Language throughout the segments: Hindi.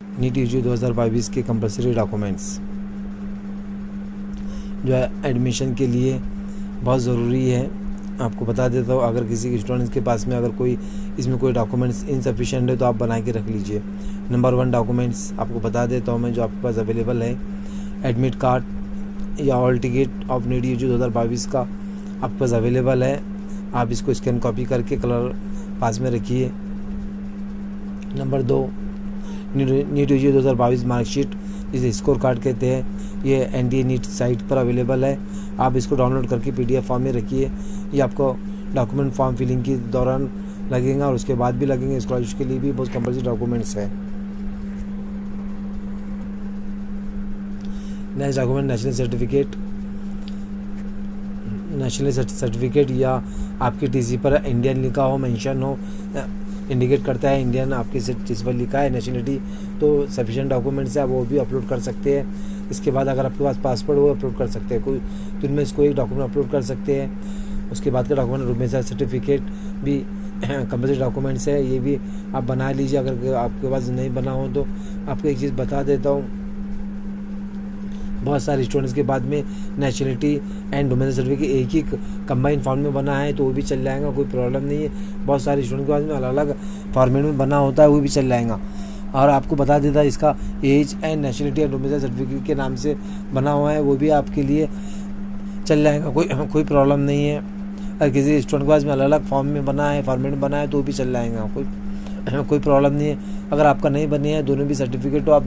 नीट यूजी 2022 के कंपलसरी डॉक्यूमेंट्स जो है एडमिशन के लिए बहुत ज़रूरी है। आपको बता देता हूँ, अगर किसी स्टूडेंट्स के पास में अगर कोई इसमें कोई डॉक्यूमेंट्स इनसफिशिएंट है तो आप बना के रख लीजिए। नंबर 1 डॉक्यूमेंट्स आपको बता देता हूँ मैं, जो आपके पास अवेलेबल है, एडमिट कार्ड या hall ticket of NEET UG 2022 का आपके पास अवेलेबल है। आप इसको स्कैन कॉपी करके कलर पास में रखिए। नंबर 2, नीट यूजी 2022 मार्कशीट, जिसे स्कोर कार्ड कहते हैं, ये एनडीए नीट साइट पर अवेलेबल है। आप इसको डाउनलोड करके पीडीएफ फॉर्म में रखिए। ये आपको डॉक्यूमेंट फॉर्म फिलिंग के दौरान लगेगा और उसके बाद भी लगेंगे। स्कॉलरशिप के लिए भी बहुत कंपल्सरी डॉक्यूमेंट्स है। नेक्स्ट डॉक्यूमेंट नेशनल सर्टिफिकेट या आपकी टीसी पर इंडियन लिखा हो, मेंशन हो, इंडिकेट करता है इंडियन, आपकी टीसी पर लिखा है नेशनलिटी, तो सफिशिएंट डॉक्यूमेंट्स है, आप वो भी अपलोड कर सकते हैं। इसके बाद अगर आपके पास पासपोर्ट वो अपलोड कर सकते हैं, कोई तो इनमें इसको एक डॉक्यूमेंट अपलोड कर सकते हैं। उसके बाद का डॉक्यूमेंट रूमेसा सर्टिफिकेट भी कंपल्सरी डॉक्यूमेंट्स है, ये भी आप बना लीजिए। अगर आपके पास नहीं बना हो तो आपको एक चीज़ बता देता हूँ, बहुत सारे स्टूडेंट्स के बाद में नेशनलिटी एंड डोमेन सर्टिफिकेट एक ही कंबाइन फॉर्म में बना है तो वो भी चल जाएगा, कोई प्रॉब्लम नहीं है। बहुत सारे स्टूडेंट के बाद में अलग अलग फॉर्मेट में बना होता है, वो भी चल जाएगा। और आपको बता देता है, इसका age and nationality and domain certificate के नाम से बना हुआ है, वो भी आपके लिए चल जाएगा, कोई प्रॉब्लम नहीं है। अगर किसी स्टूडेंट के पास में अलग अलग फॉर्म में बना है, फॉर्मेट में बना है, तो वो भी चल जाएगा, कोई प्रॉब्लम नहीं है। अगर आपका नहीं बने हैं दोनों भी सर्टिफिकेट, तो आप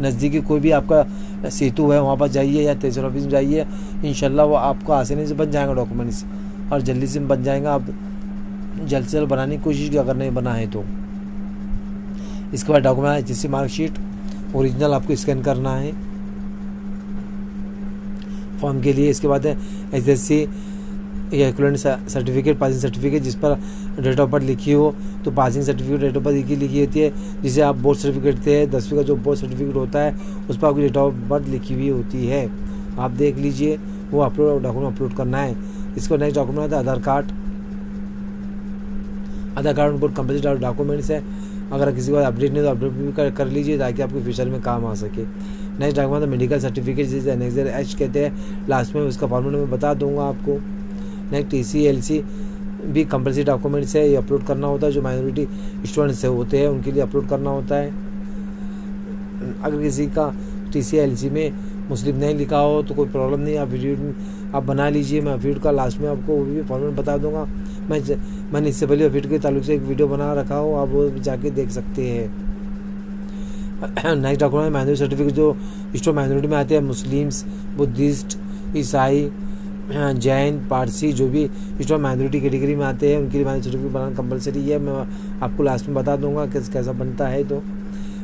नज़दीकी कोई भी आपका सेतु है वहाँ पर जाइए या तहसील ऑफिस में जाइए, इंशाल्लाह वो आपको आसानी से बन जाएगा डॉक्यूमेंट्स, और जल्दी से बन जाएगा। आप जल्द से जल्द बनाने की कोशिश की, अगर नहीं बना है तो। इसके बाद डॉक्यूमेंट एचएससी मार्कशीट ओरिजिनल आपको स्कैन करना है फॉर्म के लिए। इसके बाद है एचएससी या इक्विवेलेंट सर्टिफिकेट, पासिंग सर्टिफिकेट, जिस पर डेट ऑफ बर्थ लिखी हो, तो passing certificate date of birth लिखी होती है। जिसे आप बोर्ड सर्टिफिकेट देते हैं, 10वीं का जो बोर्ड सर्टिफिकेट होता है उस पर आपकी डेट ऑफ बर्थ लिखी हुई होती है, आप देख लीजिए, वो डॉक्यूमेंट अपलोड करना है। इसको नेक्स्ट डॉक्यूमेंट है आधार कार्ड उनको कंपल्सरी डॉक्यूमेंट्स है। अगर किसी को अपडेट नहीं तो अपडेट भी कर लीजिए, ताकि आपके फ्यूचर में काम आ सके। नेक्स्ट डॉक्यूमेंट है मेडिकल सर्टिफिकेट, जिसे एनेक्सर एच कहते हैं, लास्ट में उसका फॉर्मेट मैं बता दूंगा आपको। नेक्स्ट TC/LC भी कंपल्सरी डॉक्यूमेंट्स है, ये अपलोड करना होता है, जो माइनॉरिटी स्टूडेंट्स होते हैं उनके लिए अपलोड करना होता है। अगर किसी का TC/LC में मुस्लिम नहीं लिखा हो तो कोई प्रॉब्लम नहीं, आप बना लीजिए। मैं एफिडेविट का लास्ट में आपको वो भी फॉर्मेट बता दूंगा। मैंने इससे पहले एफिडेविट के ताल्लुक से एक वीडियो बना रखा हो, आप वो जाके देख सकते हैं। नेक्स्ट डॉक्यूमेंट माइनॉरिटी सर्टिफिकेट, जो स्टूडेंट माइनॉरिटी में आते हैं, मुस्लिम्स, बुद्धिस्ट, ईसाई, जैन, पारसी, जो भी स्टूडेंट माइनॉरिटी कैटेगरी में आते हैं उनके लिए माइनॉरिटी सर्टिफिकेट बनाना कंपलसरी है। मैं आपको लास्ट में बता दूंगा कैसा बनता है। तो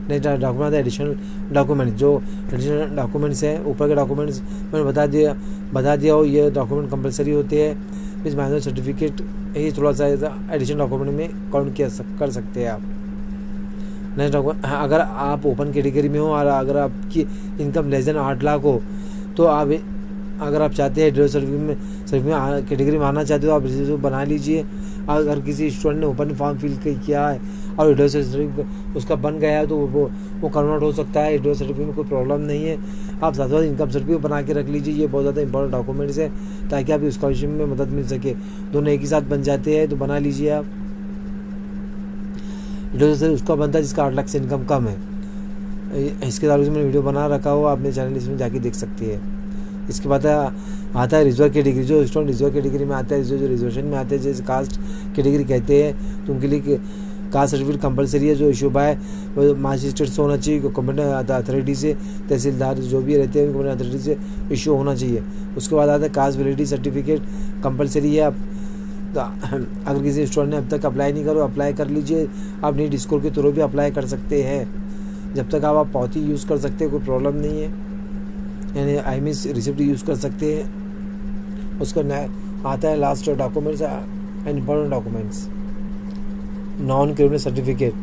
नेक्स्ट डॉक्यूमेंट है एडिशनल डॉक्यूमेंट, जो एडिशनल डॉक्यूमेंट्स हैं, ऊपर के डॉक्यूमेंट्स मैंने बता दिया हो, ये डॉक्यूमेंट कंपलसरी होते हैं। इस माइनॉरिटी सर्टिफिकेट ही थोड़ा सा एडिशनल डॉक्यूमेंट में काउंट कर सकते हैं आप। नेक्स्ट डॉक्यूमेंट, अगर आप ओपन कैटेगरी में हो और अगर आपकी इनकम लेस देन 8 लाख हो, तो आप अगर आप चाहते हैं सर्टिफिकेट में कैटेगरी में आना चाहते हो, आप रिजर्व बना लीजिए। अगर किसी स्टूडेंट ने ओपन फॉर्म फिल किया है और विड्रो सर्टिफिकेट उसका बन गया है, तो वो कन्वर्ट हो सकता है। विड्रो सर्टिफिकेट में कोई प्रॉब्लम नहीं है। आप साथ साथ इनकम सर्टिफिकेट बना के रख लीजिए, ये बहुत ज़्यादा इंपॉर्टेंट डॉक्यूमेंट्स है, ताकि आपकी स्कॉलरशिप में मदद मिल सके। दोनों एक ही साथ बन जाते हैं, तो बना लीजिए आप। विड्रो सर्टिफिकेट उसका बनता है जिसका 8 लाख से इनकम कम है। इसके ताल्लुक से मैंने वीडियो बना रखा हो, आप अपने चैनल इसमें जाके देख सकते हैं। इसके बाद आता है रिजर्व कैटेगरी, जो स्टूडेंट रिजर्व कैटेगरी में आता है, जो रिजर्वेशन में आते हैं, जैसे कास्ट कैटेगरी कहते हैं, तो उनके लिए कास्ट सर्टिफिकेट कंपलसरी है, जो इशू बाय मजिस्ट्रेट से होना चाहिए, कॉम्पिटेंट अथॉरिटी से, तहसीलदार जो भी रहते हैं कॉम्पिटेंट अथॉरिटी से इशू होना चाहिए। उसके बाद आता है कास्ट वैलिडिटी सर्टिफिकेट कंपलसरी है। अगर किसी स्टूडेंट ने अब तक अप्लाई नहीं करो, अप्लाई कर लीजिए। आप नीट स्कोर के थ्रू भी अप्लाई कर सकते हैं, जब तक आप पावती यूज़ कर सकते हैं, कोई प्रॉब्लम नहीं है, यानी IMEI रिसिप्ट यूज़ कर सकते हैं। उसका आता है last documents and important documents, non criminal certificate.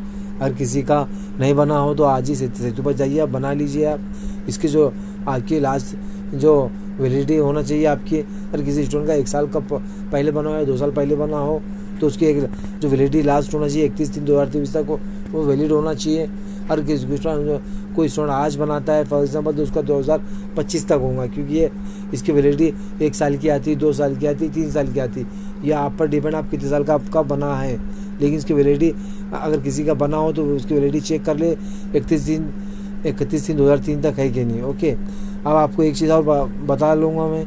अगर किसी का नहीं बना हो तो आज ही सेतु पर जाइए, आप बना लीजिए। आप इसके जो आपकी लास्ट जो वैलिडिटी होना चाहिए आपकी, अगर किसी स्टूडेंट का 1 साल का पहले बना हो या 2 साल पहले बना हो, तो उसकी एक जो वैलिडिटी लास्ट होना चाहिए 31/3/2023 तक वो वैलिड होना चाहिए। हर किसी कोई स्टूडेंट आज बनाता है फॉर एग्जाम्पल तो उसका 2025 तक होगा, क्योंकि ये इसकी वैलिडिटी 1 साल की आती है, 2 साल की आती है, 3 साल की आती है। यह आप पर डिपेंड आप कितने साल का आपका बना है, लेकिन इसकी वैलिडिटी अगर किसी का बना हो तो उसकी वैलिडिटी चेक कर ले 31/3/2003 तक है कि नहीं। ओके, अब आपको एक चीज़ और बता लूँगा मैं,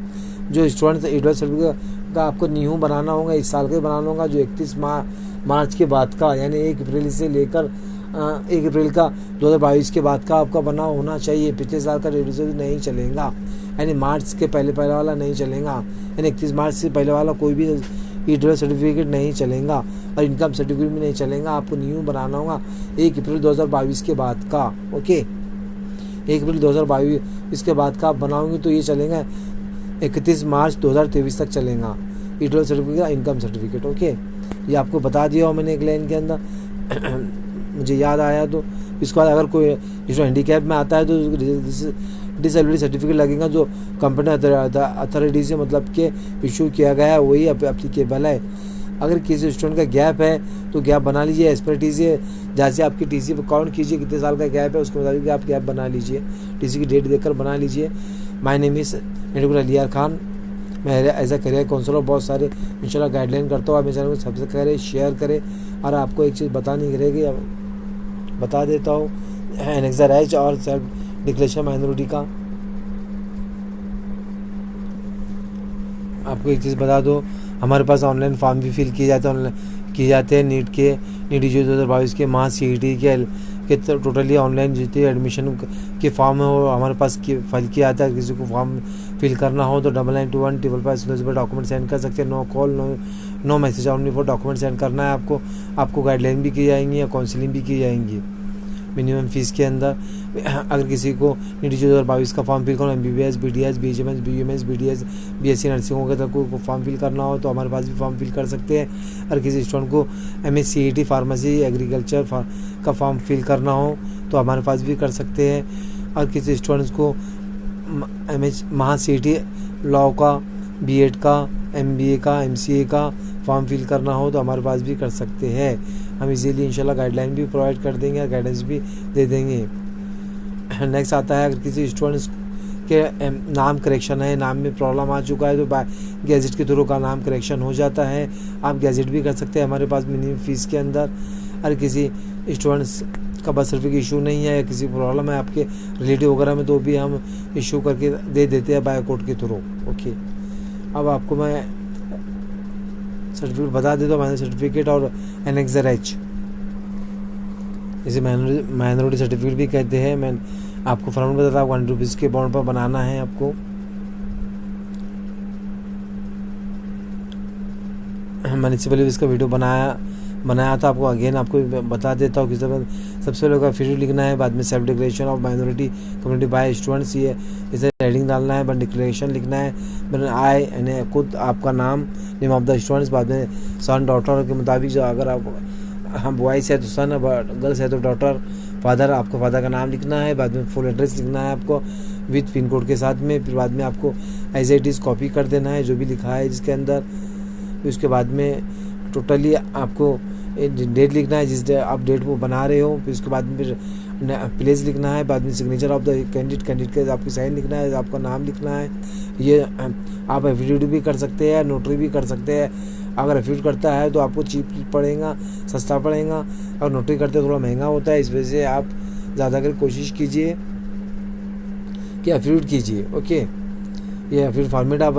जो स्टूडेंट एडवांस सर्टिफिकेट का आपको न्यू बनाना होगा, इस साल का ही बनाना होगा, जो 31 मार्च के बाद का, यानी 1 अप्रैल से लेकर 1 अप्रैल का 2022 के बाद का आपका बना होना चाहिए। पिछले साल का रिविजन नहीं चलेगा, यानी मार्च के पहले वाला नहीं चलेगा, यानी 31 मार्च से पहले वाला कोई भी एडवांस सर्टिफिकेट नहीं चलेगा और इनकम सर्टिफिकेट भी नहीं चलेगा। आपको न्यू बनाना होगा 1 अप्रैल 2022 के बाद का। ओके, 1 अप्रैल 2022 इसके बाद का आप बनाओगे तो ये चलेगा 31 मार्च 2023 तक चलेगा advance certificate, income certificate. Okay, ये आपको बता दिया हो मैंने एक लाइन के अंदर, मुझे याद आया तो। इसके बाद अगर कोई जो हैंडीकैप में आता है तो डिसेबिलिटी सर्टिफिकेट लगेगा, जो कंपनी अथॉरिटी से मतलब के इशू किया गया है वही एप्लीकेबल है। अगर किसी स्टूडेंट का गैप है तो गैप बना लीजिए एज पर टीसी, जैसे आपकी टीसी पर काउंट कीजिए कितने साल का गैप है, उसके मुताबिक आप गैप बना लीजिए, टीसी की डेट देखकर बना लीजिए। My name is medical Aliyar Khan, मैं एज अ करियर काउंसलर बहुत सारे इंशाल्लाह गाइडलाइन करता हूँ। आप मेरे चैनल को सब्सक्राइब करें, शेयर करें। और आपको एक चीज़ बतानी रहेगी, बता देता हूँ, एनेक्सर और सेल्फ डिक्लेरेशन माइनॉरिटी का आपको एक चीज़ बता दो, हमारे पास ऑनलाइन फॉर्म भी फिल किए जाते हैं नीट के 2022 के मार्च CET के टोटली ऑनलाइन जितने एडमिशन के फॉर्म है वो हमारे पास फाइल किया जाता है। किसी को फॉर्म फिल करना हो तो 992155 पर डॉक्यूमेंट सेंड कर सकते हैं। No call no message, only for document send करना है आपको गाइडलाइन भी की जाएंगी या काउंसलिंग भी की जाएंगी मिनिमम फीस के अंदर। अगर किसी को 2022 का फॉर्म फिल करना, MBBS BDS BHMS BUMS BDS BSc nursing वगैरह को फॉर्म फिल करना हो तो हमारे पास भी फॉर्म फिल कर सकते हैं। अगर किसी स्टूडेंट को MSc CET फार्मेसी एग्रीकल्चर का फॉर्म फिल करना हो तो हमारे पास भी कर सकते हैं। और किसी स्टूडेंट्स को महा CET लॉ का, B.Ed का, MBA का, MCA का फॉर्म फिल करना हो तो हमारे पास भी कर सकते हैं। हम इजीली इंशाल्लाह गाइडलाइन भी प्रोवाइड कर देंगे और गाइडेंस भी दे देंगे। नेक्स्ट आता है, अगर किसी स्टूडेंट्स के नाम करेक्शन है, नाम में प्रॉब्लम आ चुका है तो गैजेट के थ्रू का नाम करेक्शन हो जाता है। आप गैजेट भी कर सकते हैं हमारे पास मिनिमम फीस के अंदर। अगर किसी स्टूडेंट्स का बर्थ सर्टिफिकेट इशू नहीं है या किसी प्रॉब्लम है आपके रिलेटिव वगैरह में तो भी हम इशू करके दे देते हैं बाय कोर्ट के थ्रू। ओके, अब आपको मैं सर्टिफिकेट बता देता हूँ, सर्टिफिकेट और एनेक्सर H, इसे माइनॉरिटी सर्टिफिकेट भी कहते हैं। मैं आपको फॉर्मेट बताता हूँ, 100 रुपीज़ के बॉन्ड पर बनाना है आपको। मैंने इससे पहले इसका वीडियो बनाया था, आपको अगेन आपको बता देता हूँ कि सबसे पहले एफिडेविट लिखना है, बाद में self declaration of minority community bye students, ये इसे हेडिंग डालना है, बाद डिक्लेरेशन लिखना है, मैंने आई यानी खुद आपका नाम, नेम ऑफ द स्टूडेंट्स, बाद में सन डॉटर के मुताबिक जो अगर आप बॉयज़ है तो सन, गर्ल्स है तो डॉटर, फादर आपको फादर का नाम लिखना है, बाद में फुल एड्रेस लिखना है आपको विथ पिन कोड के साथ में। फिर बाद में आपको एज इट इज़ कॉपी कर देना है जो भी लिखा है जिसके अंदर। फिर उसके बाद में टोटली आपको डेट लिखना है जिस आप डेट को बना रहे हो। फिर उसके बाद में फिर प्लेस लिखना है, बाद में सिग्नेचर ऑफ द कैंडिडेट के आपकी साइन लिखना है, आपका नाम लिखना है। ये आप एफिडेविट भी कर सकते हैं, नोटरी भी कर सकते हैं। अगर एफिडेविट करता है तो आपको चीप पड़ेगा, सस्ता पड़ेगा, और नोटरी करते हैं थोड़ा महंगा होता है। इस वजह से आप ज़्यादा कर कोशिश कीजिए कि एफिडेविट कीजिए। ओके, ये एफिडेविट फॉर्मेट आप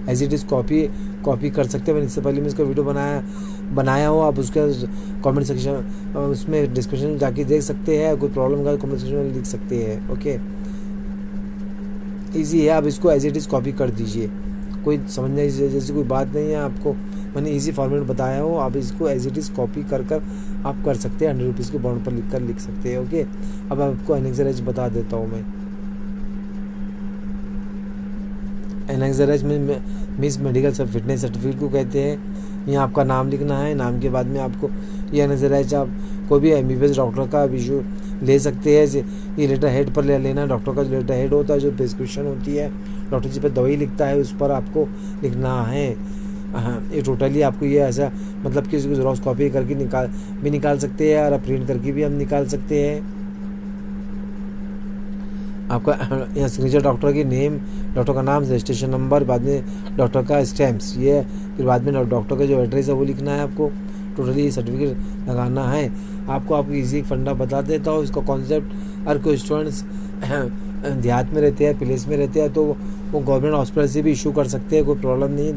एज इट इज़ कॉपी कर सकते हैं। मैंने इससे पहले मैं इसका वीडियो बनाया हो, आप उसका कमेंट सेक्शन उसमें डिस्क्रिप्शन में जाके देख सकते हैं। कोई प्रॉब्लम का कमेंट सेक्शन में लिख सकते हैं। ओके, इजी है, आप इसको एज इट इज़ कॉपी कर दीजिए, कोई समझने जैसी कोई बात नहीं है। आपको मैंने इजी फॉर्मेट बताया हो, आप इसको एज इट इज़ कॉपी कर आप कर सकते हैं। 100 रुपीज़ के बॉन्ड पर लिख सकते हैं। ओके, अब आपको एनेक्सर H बता देता हूँ मैं। एनेक्सर H में मिस मेडिकल सब फिटनेस सर्टिफिकेट को कहते हैं। यहाँ आपका नाम लिखना है, नाम के बाद में आपको ये एनेक्सर H आप कोई भी MBBS डॉक्टर का इशू ले सकते हैं। ये लेटर हेड पर लेना, डॉक्टर का जो लेटर हेड होता है, जो प्रिस्क्रिप्शन होती है, डॉक्टर जी पर दवाई लिखता है, उस पर आपको लिखना है। ये टोटली आपको ये ऐसा मतलब कि इसको ज़ेरॉक्स कॉपी करके निकाल सकते हैं और प्रिंट करके भी हम निकाल सकते हैं। आपका यहाँ सिग्नेचर डॉक्टर की नेम, डॉक्टर का नाम, रजिस्ट्रेशन नंबर, बाद में डॉक्टर का स्टैम्प्स, ये फिर बाद में डॉक्टर का जो एड्रेस है वो लिखना है आपको। टोटली सर्टिफिकेट लगाना है आपको इजी फंडा बता देता हूँ इसका कॉन्सेप्ट। और कोई स्टूडेंट्स देहात में रहते हैं, प्लेस में रहते हैं तो वो गवर्नमेंट हॉस्पिटल से भी इशू कर सकते हैं, कोई प्रॉब्लम नहीं।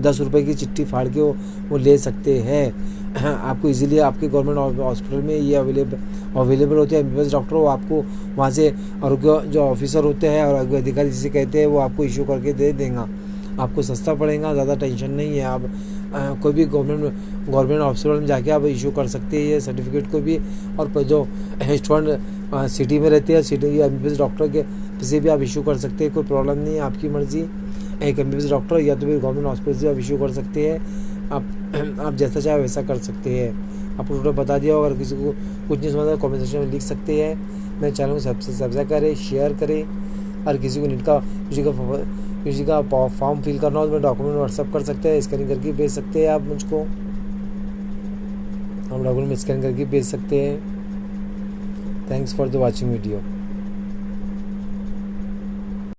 10 रुपये की चिट्ठी फाड़ के वो ले सकते हैं। आपको इजीली आपके गवर्नमेंट हॉस्पिटल में ये अवेलेबल होते हैं एमबीबीएस डॉक्टर। वो आपको वहाँ से आरोग्य जो ऑफिसर होते हैं और आरोग्य अधिकारी जिसे कहते हैं वो आपको इशू करके दे देगा। आपको सस्ता पड़ेगा, ज़्यादा टेंशन नहीं है। आप कोई भी गवर्नमेंट हॉस्पिटल में जाके आप इशू कर सकते हैं ये सर्टिफिकेट को भी। और जो स्टूडेंट सिटी में रहते हैं, सिटी एमबीबीएस डॉक्टर के से भी आप इशू कर सकते हैं, कोई प्रॉब्लम नहीं है, आपकी मर्जी। एक एमबीबीएस डॉक्टर या तो फिर गवर्नमेंट हॉस्पिटल से आप इशू कर सकते हैं। आप जैसा चाहे वैसा कर सकते हैं। आपको टोटल बता दिया। अगर किसी को कुछ नहीं समझ कमेंट सेक्शन में लिख सकते हैं। मेरे चैनल को सब्सक्राइब करें, शेयर करें। और किसी को किसी का फॉर्म फिल करना हो तो डॉक्यूमेंट व्हाट्सअप कर सकते हैं, स्कैनिंग करके भेज सकते हैं आप मुझको। हम डॉक्यूमेंट स्कैन करके भेज सकते हैं। Thanks for the watching video.